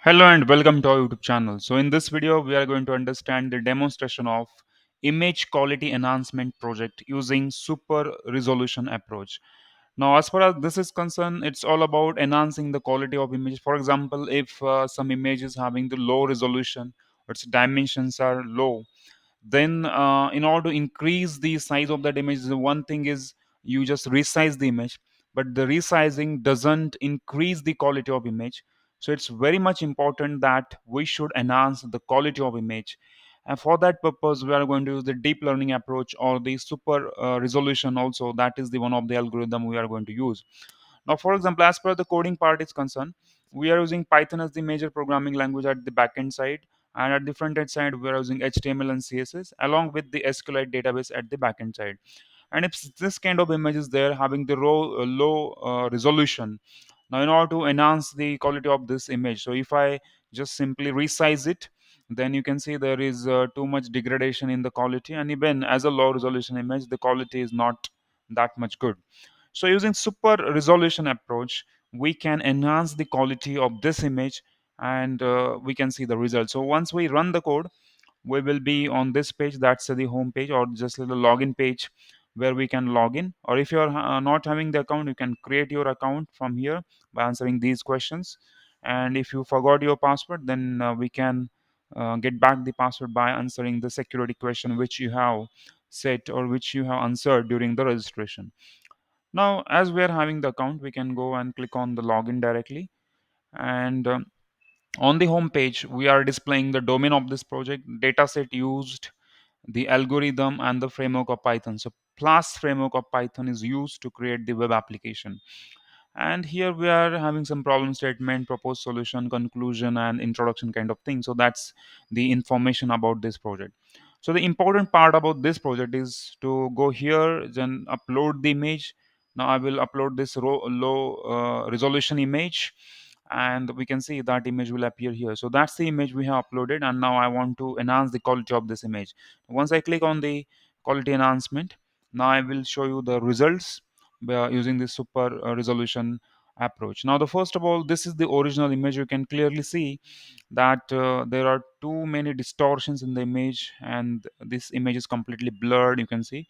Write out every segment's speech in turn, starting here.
Hello and welcome to our YouTube channel. So in this video, we are going to understand the demonstration of image quality enhancement project using super resolution approach. Now, as far as this is concerned, it's all about enhancing the quality of image. For example, if some image is having the low resolution, or its dimensions are low, then in order to increase the size of that image, the one thing is you just resize the image, but the resizing doesn't increase the quality of image. So it's very much important that we should enhance the quality of image, and for that purpose we are going to use the deep learning approach or the super resolution also. That is the one of the algorithm we are going to use. Now, for example, as per the coding part is concerned, we are using Python as the major programming language at the backend side, and at the front end side, we are using HTML and CSS along with the SQLite database at the backend side. And if this kind of image is there having the low resolution, now in order to enhance the quality of this image, so if I just simply resize it, then you can see there is too much degradation in the quality, and even as a low resolution image, the quality is not that much good. So using super resolution approach, we can enhance the quality of this image, and we can see the result. So once we run the code, we will be on this page. That's the home page or just the login page where we can log in. Or if you're not having the account, you can create your account from here by answering these questions. And if you forgot your password, then we can get back the password by answering the security question which you have set or which you have answered during the registration. Now, as we are having the account, we can go and click on the login directly. And on the home page, we are displaying the domain of this project, dataset used, the algorithm, and the framework of Python. So, plus framework of Python is used to create the web application. And here we are having some problem statement, proposed solution, conclusion, and introduction kind of thing. So that's the information about this project. So the important part about this project is to go here, then upload the image. Now I will upload this low resolution image, and we can see that image will appear here. So that's the image we have uploaded, and now I want to enhance the quality of this image. Once I click on the quality enhancement, now I will show you the results using this super resolution approach. Now, the first of all, this is the original image. You can clearly see that there are too many distortions in the image, and this image is completely blurred, you can see.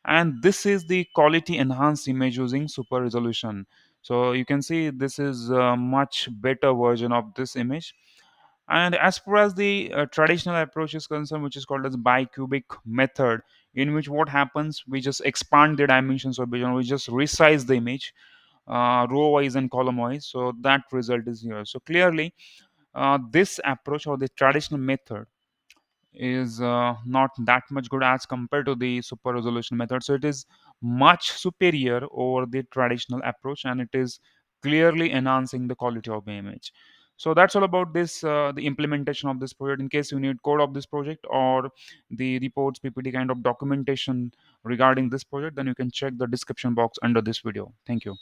And this is the quality enhanced image using super resolution. So you can see this is a much better version of this image. And as far as the traditional approach is concerned, which is called as bicubic method, in which what happens, we just expand the dimensions of vision, we just resize the image row wise and column wise. So that result is here. So clearly, this approach or the traditional method is not that much good as compared to the super resolution method. So it is much superior over the traditional approach, and it is clearly enhancing the quality of the image. So that's all about this, the implementation of this project. In case you need code of this project or the reports, PPT kind of documentation regarding this project, then you can check the description box under this video. Thank you.